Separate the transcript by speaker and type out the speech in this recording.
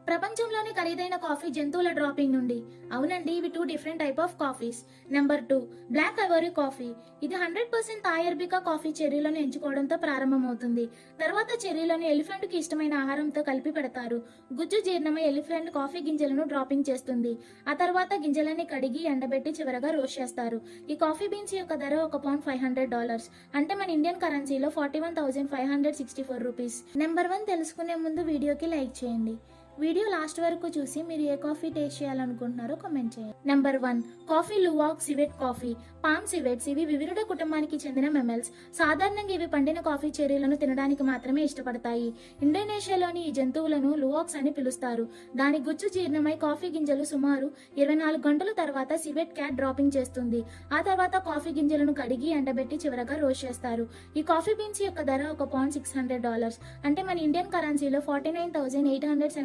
Speaker 1: ప్రపంచంలోని ఖరీదైన కాఫీ జంతువుల డ్రాపింగ్ నుండి. అవునండి, ఇవి 2 different type of coffees. Number 2, black ivory coffee. ఇది 100% థాయ్ అరబికా కాఫీ చెర్రీలను ఎంచుకోవడంతో ప్రారంభమవుతుంది. తర్వాత చెర్రీలను ఎలిఫెంట్ కి ఇష్టమైన ఆహారంతో కలిపి పెడతారు. గుజ్జు జీర్ణమై ఎలిఫెంట్ కాఫీ గింజలను డ్రాపింగ్ చేస్తుంది. ఆ తర్వాత గింజలని కడిగి ఎండబెట్టి చివరగా రోస్ట్ చేస్తారు. ఈ కాఫీ బీన్స్ యొక్క ధర ఒక పౌండ్ $500, అంటే మన ఇండియన్ కరెన్సీలో 41,564 రూపీస్. నెంబర్ 1 తెలుసుకునే ముందు వీడియోకి లైక్ చేయండి. వీడియో లాస్ట్ వరకు చూసి మీరు ఏ కాఫీ టేస్ట్ చేయాలనుకుంటున్నారో కామెంట్ చేయండి. Number 1, coffee luwak civet coffee. Palm civets ఇవి వివిరుడ కుటుంబానికి చెందిన మెమెల్స్. సాధారణంగా ఇవి పండిన కాఫీ చెర్రీలను తినడానికి మాత్రమే ఇష్టపడతాయి. ఇండోనేషియాలోని ఈ జంతువులను లువాక్స్ అని పిలుస్తారు. దాని గుజ్జు జీర్ణమై కాఫీ గింజలు సుమారు 24 గంటల తర్వాత సివెట్ క్యాట్ డ్రాపింగ్ చేస్తుంది. ఆ తర్వాత కాఫీ గింజలను కడిగి ఎండబెట్టి చివరగా రోస్ట్ చేస్తారు. ఈ కాఫీ బీన్స్ యొక్క ధర ఒక పౌండ్ $600, అంటే మన ఇండియన్ కరెన్సీలో 49,870